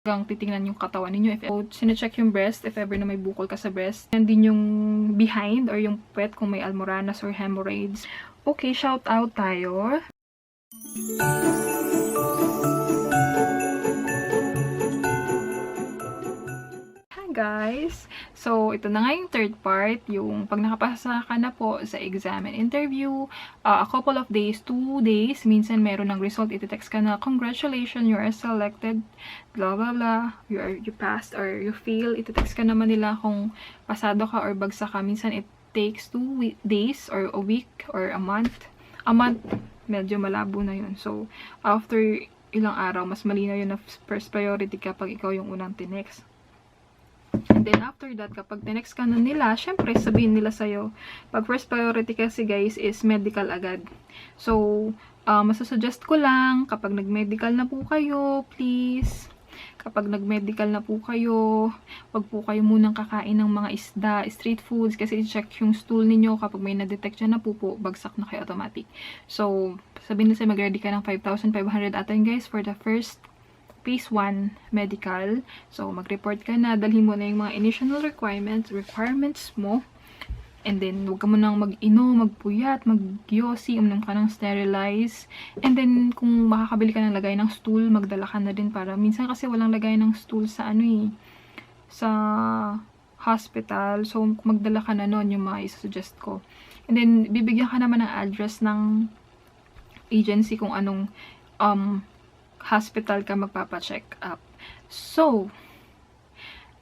titingnan yung katawan ninyo. If sine-check yung breast, if ever na may bukol ka sa breast. Yan din yung behind or yung puwet kung may almoranas or hemorrhoids. Okay, shout out tayo. Guys. So, ito na nga yung third part, yung pag nakapasa ka na po sa exam and interview, a couple of days, 2 days, minsan meron ng result, iti-text ka na, congratulations, you are selected, blah, blah, blah, you passed or you fail, iti-text ka naman nila kung pasado ka or bagsak ka. Minsan, it takes 2 days or a week or a month. A month, medyo malabo na yun. So, after ilang araw, mas malinaw yun na first priority kapag ikaw yung unang tinext. And then, after that, kapag tinext ka na nila, syempre, sabihin nila sa'yo, pag first priority kasi, guys, is medical agad. So, masasuggest ko lang, kapag nag-medical na po kayo, please, kapag nag-medical na po kayo, wag po kayo munang kakain ng mga isda, street foods, kasi i-check yung stool ninyo, kapag may na-detect dyan na po, bagsak na kayo automatic. So, sabihin nila sa'yo, mag-ready ka ng 5,500 atin, guys, for the first phase 1 medical. So, mag-report ka na, dalhin mo na yung mga initial requirements mo. And then, huwag ka mo nang mag-inom, magpuyat, mag-yosi, uminom ka ng sterilize. And then, kung makakabili ka ng lagay ng stool, magdala ka na din para, minsan kasi walang lagay ng stool sa sa hospital. So, magdala ka na nun, yung mga isusuggest ko. And then, bibigyan ka naman ng address ng agency kung anong, hospital ka magpapacheck up. So,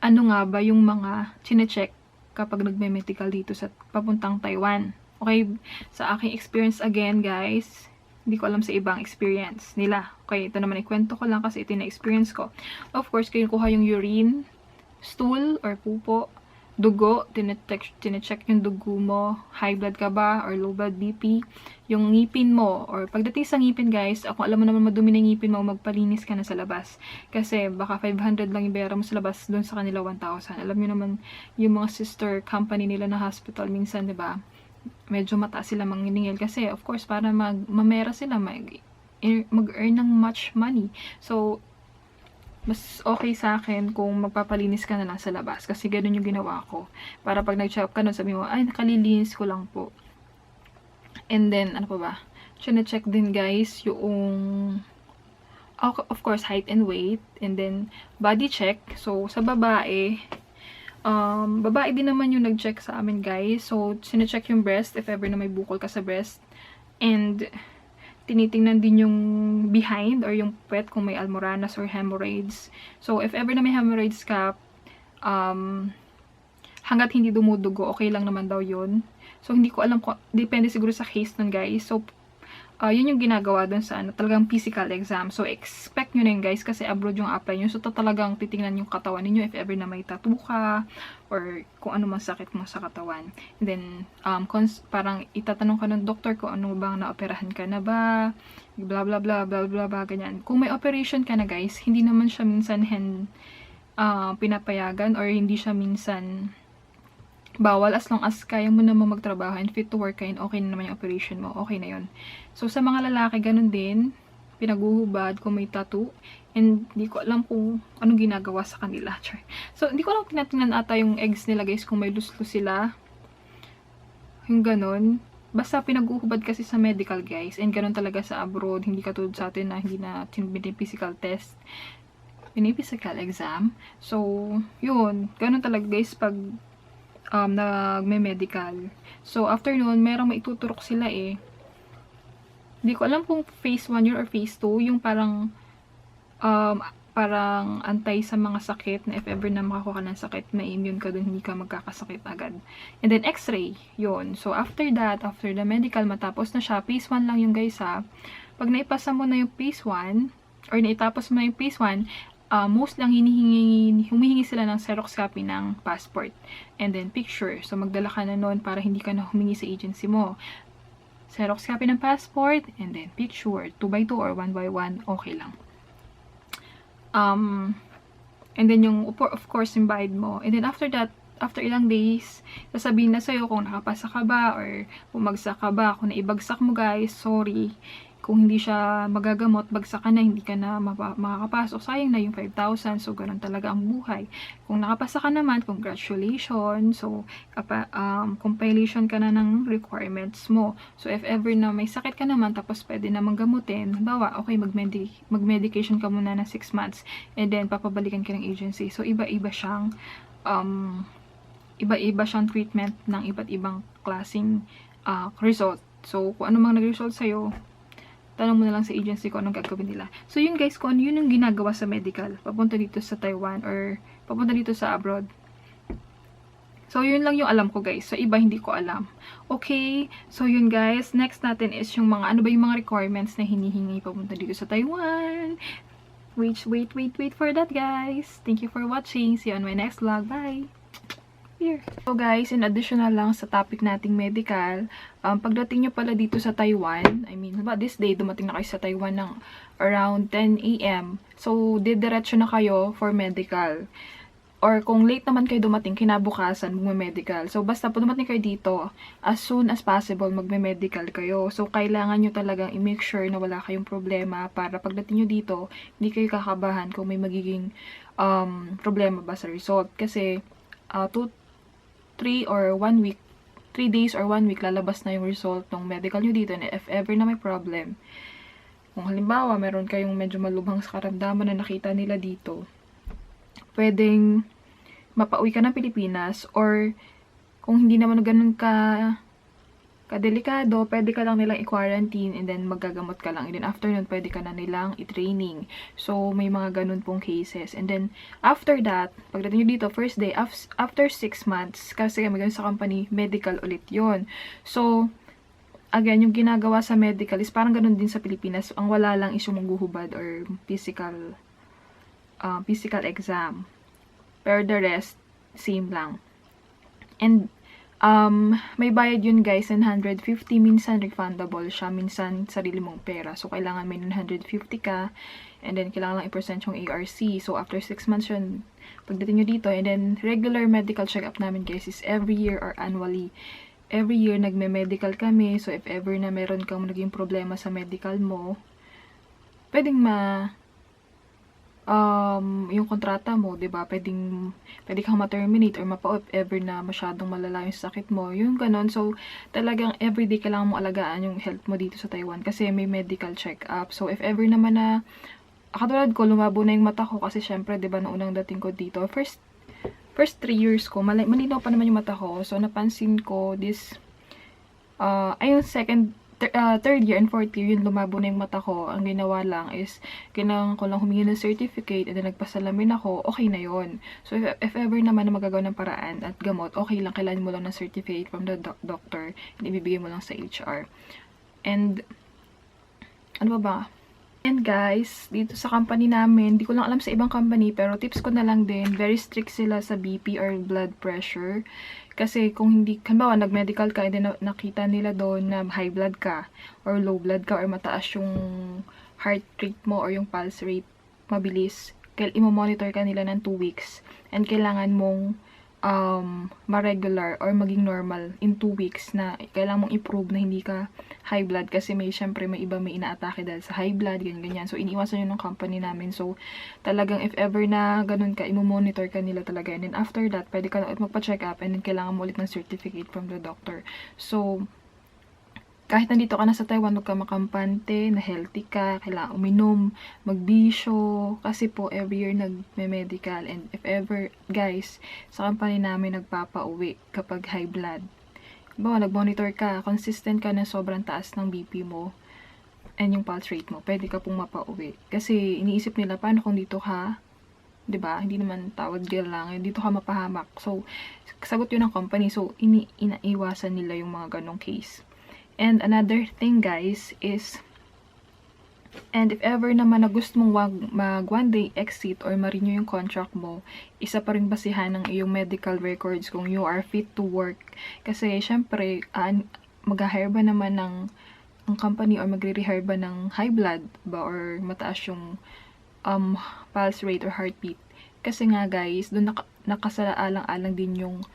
ano nga ba yung mga chine-check kapag nagme-medical dito sa papuntang Taiwan? Okay, sa aking experience again, guys, hindi ko alam sa ibang experience nila. Okay, ito naman ikwento ko lang kasi ito na experience ko. Of course, kayo kuha yung urine, stool or pupo, dugo, tine-check yung dugo mo, high blood ka ba, or low blood BP, yung ngipin mo, or pagdating sa ngipin, guys, kung alam mo naman madumi na ngipin mo, magpalinis ka na sa labas. Kasi baka 500 lang yung bayaran mo sa labas, doon sa kanila 1,000. Alam nyo naman, yung mga sister company nila na hospital, minsan, di ba, medyo mataas sila manginingil kasi, of course, para mamera sila, mag-earn ng much money. So, mas okay sa akin kung magpapalinis ka na lang sa labas. Kasi ganun yung ginawa ko. Para pag nag-check ka nun, sabi mo, ay, nakalilinis ko lang po. And then, ano pa ba? Chine-check din, guys, yung, of course, height and weight. And then, body check. So, sa babae, babae din naman yung nag-check sa amin, guys. So, sine-check yung breast, if ever na may bukol ka sa breast. And, tinitingnan din yung behind or yung puwet kung may almoranas or hemorrhoids. So, if ever na may hemorrhoids ka, hanggat hindi dumudugo, okay lang naman daw yun. So, hindi ko alam kung, depende siguro sa case nun, guys. So, yun yung ginagawa dun sa talagang physical exam. So, expect nyo na yun, guys, kasi abroad yung apply nyo. So, talagang titingnan yung katawan ninyo if ever na may tattoo ka or kung ano man sakit mo sa katawan. And then, parang itatanong ka ng doktor kung ano bang naoperahan ka na ba, blah, blah, blah, blah, blah, blah, ganyan. Kung may operation ka na, guys, hindi naman siya minsan pinapayagan or hindi siya minsan bawal as long as kaya mo naman magtrabaho and fit to work ka and okay na naman yung operation mo, okay na yun. So, sa mga lalaki, ganun din, pinaguhubad kung may tattoo, and hindi ko alam kung anong ginagawa sa kanila. So, hindi ko alam kung tinatingnan ata yung eggs nila, guys, kung may luslo sila, yung ganun. Basta pinaguhubad kasi sa medical, guys, and ganun talaga sa abroad, hindi katulad sa atin na hindi na physical test, physical exam. So, yun, ganun talaga, guys, pag nagme-medical. So, after nun, merong maituturok sila eh. Hindi ko alam kung phase 1 yun or phase 2, yung parang antay sa mga sakit na if ever na makakuha ka ng sakit, na-immune ka dun, hindi ka magkakasakit agad. And then, x-ray, yun. So, after that, after the medical, matapos na siya, phase 1 lang yung guys ha. Pag naipasa mo na yung phase 1, or naitapos mo na yung phase 1, most lang humihingi sila ng Xerox copy ng passport. And then, picture. So, magdala ka na nun para hindi ka na humingi sa agency mo. Xerox copy ng passport, and then picture. 2x2 or 1x1, okay lang. And then, of course, yung bayad mo. And then, after that, after ilang days, sasabihin na sa'yo kung nakapasa ka ba, or bumagsak ka ba. Kung naibagsak mo, guys, sorry. kung hindi siya magagamot, bagsak ka na, hindi ka na makakapasok, sayang na yung 5,000. So, ganun talaga ang buhay. Kung nakapasa ka naman, congratulations. So, compilation ka na ng requirements mo. So, if ever na may sakit ka naman, tapos pwede namang gamutin, bawa, okay, mag-medication ka muna na 6 months, and then, papabalikan ka ng agency. So, iba-iba siyang treatment ng iba't ibang klaseng result. So, kung ano mang nag-result sa'yo, tanong mo na lang sa agency kung anong gagawin nila. So, yun guys, kung ano yun yung ginagawa sa medical, papunta dito sa Taiwan or papunta dito sa abroad. So, yun lang yung alam ko guys. So, iba hindi ko alam. Okay, so yun guys, next natin is yung mga, ano ba yung mga requirements na hinihingi papunta dito sa Taiwan. Wait for that guys. Thank you for watching. See you on my next vlog. Bye! Here. So guys, in additional lang sa topic nating medical, pagdating nyo pala dito sa Taiwan, I mean, this day, dumating na kayo sa Taiwan ng around 10 AM. So, didiretso na kayo for medical. Or kung late naman kayo dumating, kinabukasan, magme-medical. So, basta po dumating kayo dito, as soon as possible, magme-medical kayo. So, kailangan nyo talagang i-make sure na wala kayong problema para pagdating nyo dito, hindi kayo kakabahan kung may magiging problema ba sa result. Kasi, 3 days or 1 week, lalabas na yung result ng medical nyo dito. And if ever na may problem, kung halimbawa, meron kayong medyo malubhang sa karamdaman na nakita nila dito, pwedeng mapauwi ka ng Pilipinas, or kung hindi naman ganun kadelikado, pwede ka lang nilang i-quarantine and then maggagamot ka lang. And then after nun, pwede ka na nilang i-training. So, may mga ganun pong cases. And then, after that, pagdating nyo dito, first day, after 6 months, kasi may ganun sa company, medical ulit yon. So, again, yung ginagawa sa medical is parang ganun din sa Pilipinas. Ang wala lang is yung maghuhubad or physical exam. Pero the rest, same lang. And, may bayad yun guys, 150, minsan refundable siya, minsan sarili mong pera. So, kailangan may 150 ka, and then kailangan lang i-present yung ARC. So, after 6 months yun, pagdating nyo dito, and then regular medical check-up namin guys is every year or annually. Every year, nagme-medical kami. So, if ever na meron kang naging problema sa medical mo, pwedeng yung kontrata mo, 'di ba? Pwede kang ma-terminate or mapa-off ever na masyadong malala yung sakit mo. Yung ganon. So, talagang everyday kailangan mo alagaan yung health mo dito sa Taiwan kasi may medical check-up. So, if ever naman na katulad ko, lumabo na yung mata ko kasi syempre, 'di ba, noong unang dating ko dito, first 3 years ko, malinaw pa naman yung mata ko. So, napansin ko yung third year and fourth year, yung lumabo na yung mata ko, ang ginawa lang is, kailangan ko lang humingi ng certificate, and then nagpasalamin ako, okay na yon. So, if ever naman na magagawa ng paraan at gamot, okay lang, kailangan mo lang ng certificate from the doctor, and ibibigay mo lang sa HR. And, ano ba? And guys, dito sa company namin, di ko lang alam sa ibang company, pero tips ko na lang din, very strict sila sa BP or blood pressure. Kasi kung hindi, halimbawa, nag-medical ka, and then nakita nila doon na high blood ka, or low blood ka, or mataas yung heart rate mo, or yung pulse rate, mabilis, imo-monitor ka nila ng 2 weeks. And kailangan mong ma-regular or maging normal in 2 weeks na kailangan mong i-prove na hindi ka high blood kasi syempre may iba may inaatake dahil sa high blood, ganyan. So, iniiwasan yun ng company namin. So, talagang if ever na ganun ka, imo-monitor ka nila talaga. And then after that, pwede ka na ulit magpa-check up and then kailangan mo ulit ng certificate from the doctor. So, kahit nandito ka na sa Taiwan, huwag ka makampante, na healthy ka, kailangan uminom, magbisyo, kasi po every year nagme-medical. And if ever, guys, sa company namin nagpapauwi kapag high blood. Bawa, nag-monitor ka, consistent ka na sobrang taas ng BP mo, and yung pulse rate mo, pwede ka pong mapauwi. Kasi iniisip nila, paano kung dito ka, 'di ba? Hindi naman tawad lang, dito ka mapahamak. So, sagot yun ng company. So, inaiwasan nila yung mga ganong case. And another thing guys is, and if ever naman na gusto mong mag one day exit or ma-renew yung contract mo, isa pa rin basihan ng iyong medical records kung you are fit to work. Kasi syempre, mag-hire ba naman ng ang company or magre-rehire ba ng high blood ba or mataas yung pulse rate or heartbeat. Kasi nga guys, doon nakasala-alang-alang din yung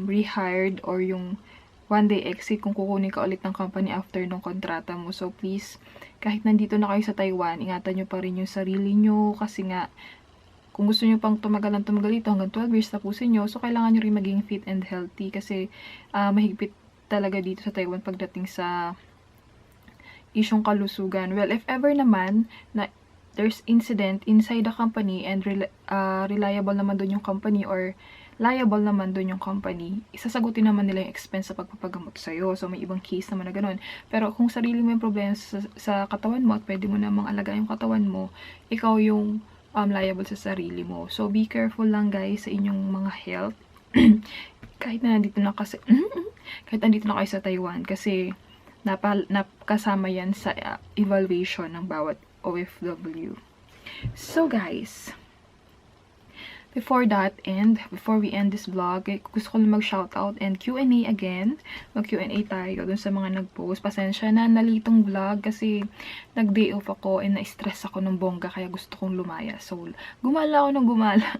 rehired or yung one day exit kung kukunin ka ulit ng company after ng kontrata mo. So please, kahit nandito na kayo sa Taiwan, ingatan nyo pa rin yung sarili nyo kasi nga, kung gusto nyo pang tumagal dito hanggang 12 years tapusin nyo, so kailangan nyo rin maging fit and healthy kasi mahigpit talaga dito sa Taiwan pagdating sa isyong kalusugan. Well, if ever naman na there's incident inside the company and reliable naman doon yung company or liable naman doon yung company, isasagutin naman nila yung expense sa pagpapagamot sa'yo. So, may ibang case naman na ganun. Pero kung sarili mo yung problema sa katawan mo at pwede mo namang alagaan yung katawan mo, ikaw yung liable sa sarili mo. So, be careful lang guys sa inyong mga health. kahit nandito na kayo sa Taiwan kasi napakasama yan sa evaluation ng bawat OFW. So guys, before we end this vlog, gusto ko lang mag-shoutout and Q&A again. Mag-Q&A tayo dun sa mga nag-post. Pasensya na, nalitong vlog kasi nag-day off ako and na-stress ako ng bongga kaya gusto kong lumaya. So, gumala ako ng gumala.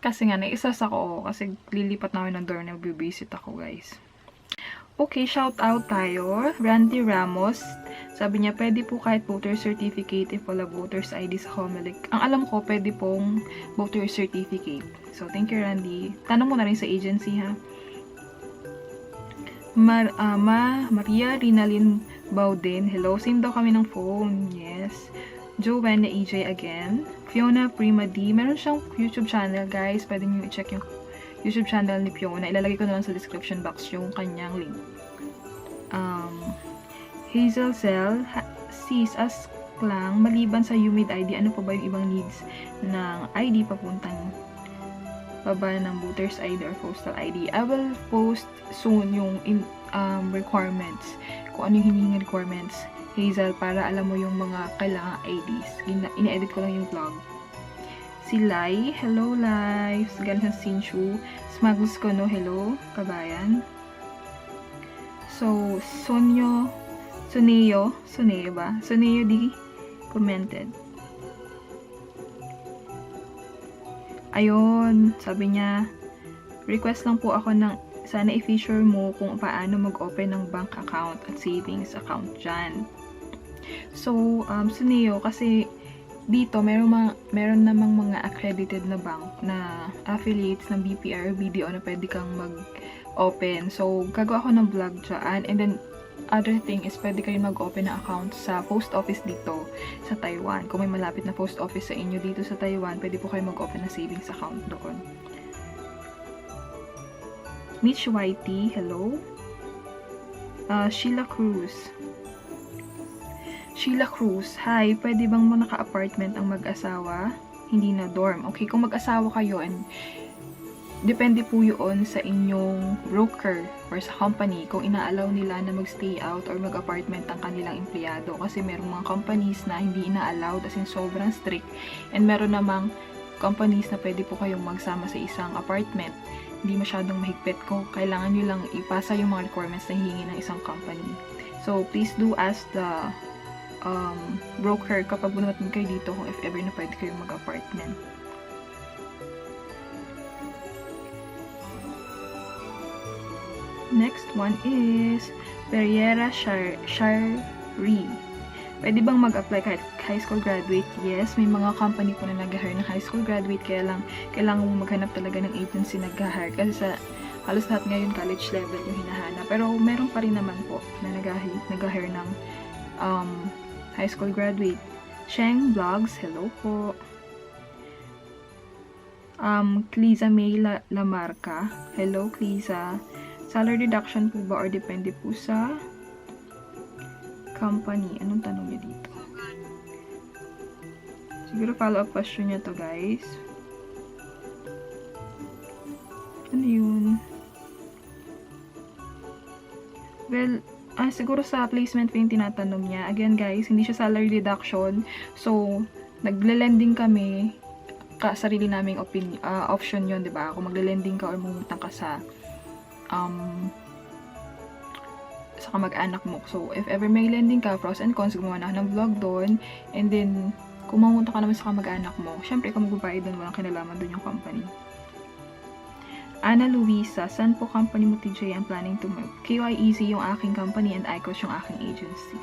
Kasi nga, na-stress ako kasi lilipat na ako ng door na bibisit ako guys. Okay, shout out tayo. Randy Ramos. Sabi niya, pwede po kahit voter certificate if wala voter's ID sa Comelec. Ang alam ko, pwede pong voter certificate. So, thank you, Randy. Tanong mo na rin sa agency, ha? Maria Rinalyn Bauden. Hello, same daw kami ng phone. Yes. Joanna EJ again. Fiona Prima D. Meron siyang YouTube channel, guys. Pwede niyo i-check yung YouTube channel ni Fiona. Ilalagay ko na lang sa description box yung kanyang link. Hazel Cell, sis, ask lang, maliban sa UMID ID, ano pa ba yung ibang needs ng ID papuntang baba ng voter's ID or postal ID? I will post soon yung requirements, kung ano yung hinihingi requirements, Hazel, para alam mo yung mga kailangang IDs. Ina-edit ko lang yung vlog. Si Lai, hello Lai, galing sa Sinshu. Smagus ko no, hello, kabayan. So, Soneo di commented. Ayun, sabi niya, request lang po ako ng sana i-feature mo kung paano mag-open ng bank account at savings account dyan. So, Soneo, kasi dito, meron namang mga accredited na bank na affiliates ng BPI or BDO na pwede kang mag-open. So, gagawa ako ng vlog dyan. And then, other thing is pwede kayo mag-open na account sa post office dito sa Taiwan. Kung may malapit na post office sa inyo dito sa Taiwan, pwede po kayo mag-open na savings account doon. Mitch Whitey, hello. Sheila Cruz, hi, pwede bang naka-apartment ang mag-asawa? Hindi na dorm. Okay, kung mag-asawa kayo and depende po yun sa inyong broker or sa company kung inaalaw nila na mag-stay out or mag-apartment ang kanilang empleyado. Kasi merong mga companies na hindi ina-allow as in sobrang strict. And meron namang companies na pwede po kayong magsama sa isang apartment. Hindi masyadong mahigpit ko. Kailangan nyo lang ipasa yung mga requirements na hihingi ng isang company. So, please do ask the broker kapag bunutin kayo dito kung if ever na pwede kayong mag-apartment. Next one is Pereira Shari. Pwede bang mag-apply kahit high school graduate? Yes, may mga company po na nag-hire ng high school graduate, kaya lang kailangan mo maghanap talaga ng agency nag-hire kasi sa halos lahat ngayon college level yung hinahanap. Pero meron pa rin naman po na nag-hire ng high school graduate. Sheng Vlogs, hello po. Cliza May Lamarca, hello Cliza. Salary deduction po ba or depende po sa company? Anong tanong niya dito? Siguro follow-up question niya to, guys. Ano yun? Well, siguro sa placement fee yung tinatanong niya. Again, guys, hindi siya salary deduction. So, nagle-lending kami, sarili naming option yun, diba? Kung magle-lending ka or mumutang ka sa kamag-anak mo. So, if ever may lending ka, pros and cons, gumawa na ng vlog doon. And then, kung mamunta ka naman sa kamag-anak mo, syempre, kung magbabayad doon, walang kinalaman doon yung company. Ana Luisa, saan po company mo TJ ang planning to move? KYEC yung aking company and Eyequest yung aking agency.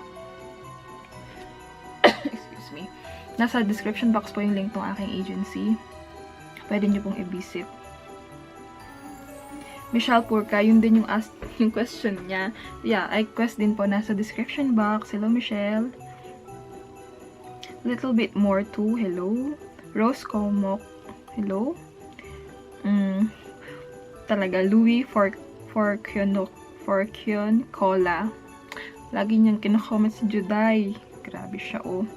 Excuse me. Nasa description box po yung link ng aking agency. Pwede nyo pong i-visit. Michelle Purka, yun din yung question niya. Yeah, Eyequest din po nasa description box. Hello, Michelle. Little bit more too. Hello. Rose Comok. Hello. Talaga, Louis Forkyon Cola. Lagi niyang kinakomment si Juday. Grabe siya, oh.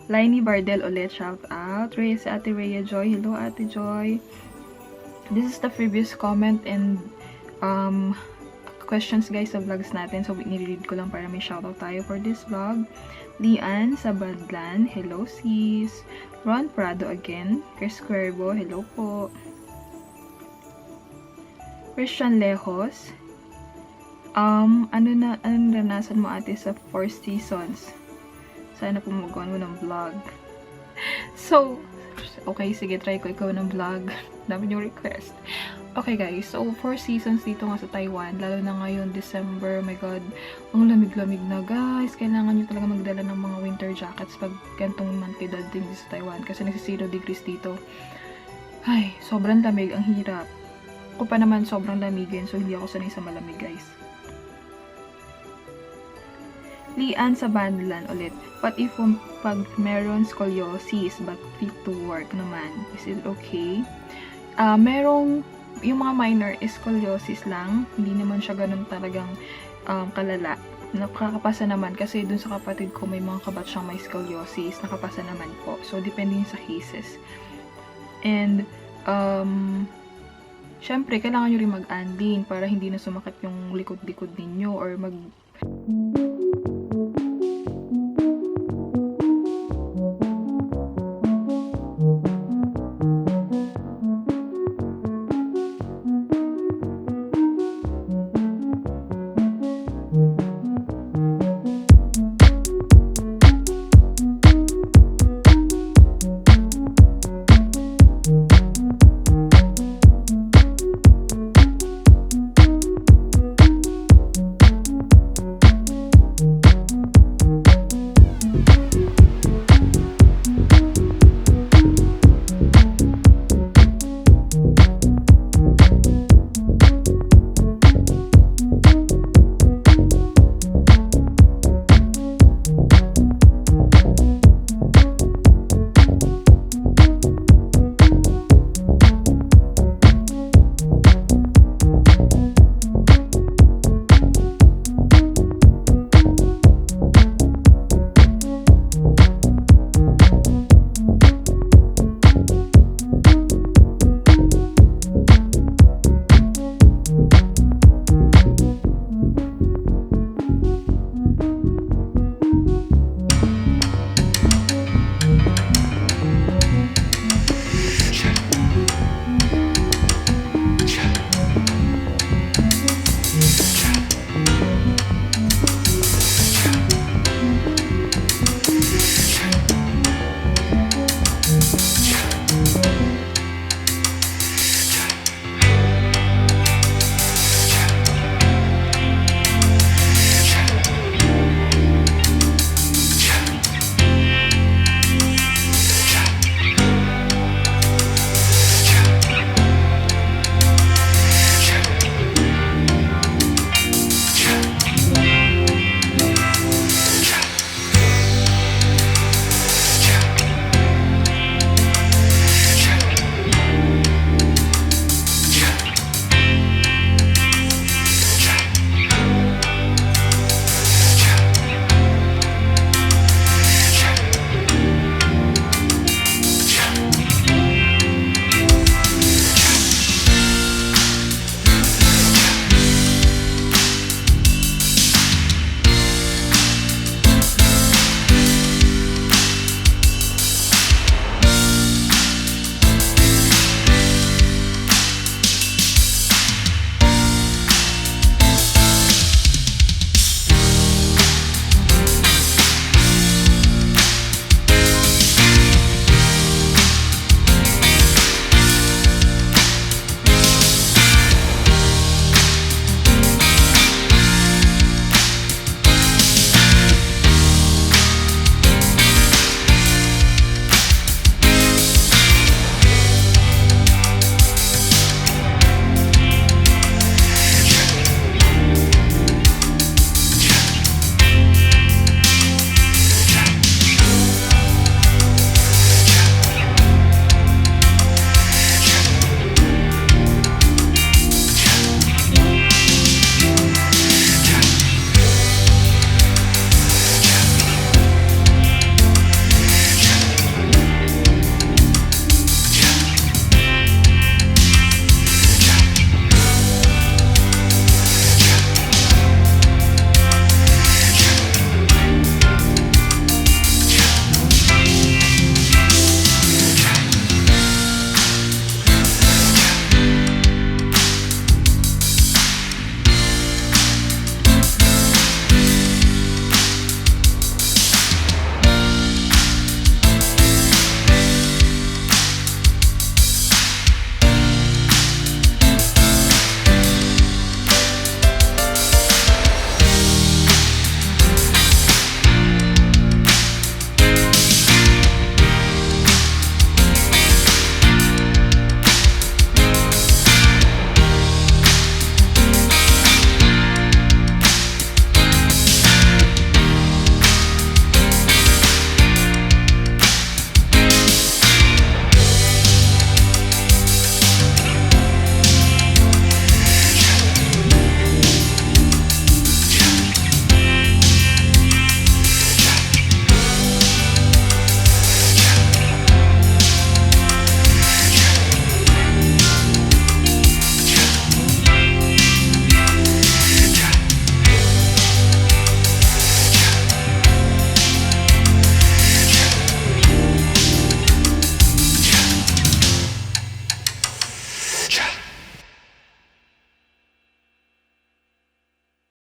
Lainey Bardel ulit, shout out. Ate Rhea Joy. Hello, Ate Joy. This is the previous comment and questions, guys, sa vlogs natin. So, nire-read ko lang para may shoutout tayo for this vlog. Lian Sabadlan. Hello, sis. Ron Prado again. Chris Cuervo. Hello po. Christian Lejos. Ano naranasan mo, ate, sa 4 seasons? Sana po magawa mo ng vlog. So, okay, sige, try ko ikaw ng vlog. Dami yung request. Okay, guys. So, 4 seasons dito nga sa Taiwan. Lalo na ngayon, December. Oh my God. Ang lamig-lamig na, guys. Kailangan nyo talaga magdala ng mga winter jackets pag gantong monthly dating dito sa Taiwan. Kasi nagsi 0 degrees dito. Ay, sobrang lamig. Ang hirap. Ako pa naman sobrang lamigin. So, hindi ako sanay sa malamig, guys. Lian sa Banlan ulit. What if pag meron scoliosis but fit to work naman? Is it okay? Merong yung mga minor scoliosis lang, hindi naman siya ganun talagang kalala. Nakakapasa naman kasi dun sa kapatid ko may mga kabatch siyang may scoliosis, nakapasa naman po. So, depende yun sa cases. And, syempre, kailangan nyo rin mag-anding para hindi na sumakit yung likod-likod ninyo or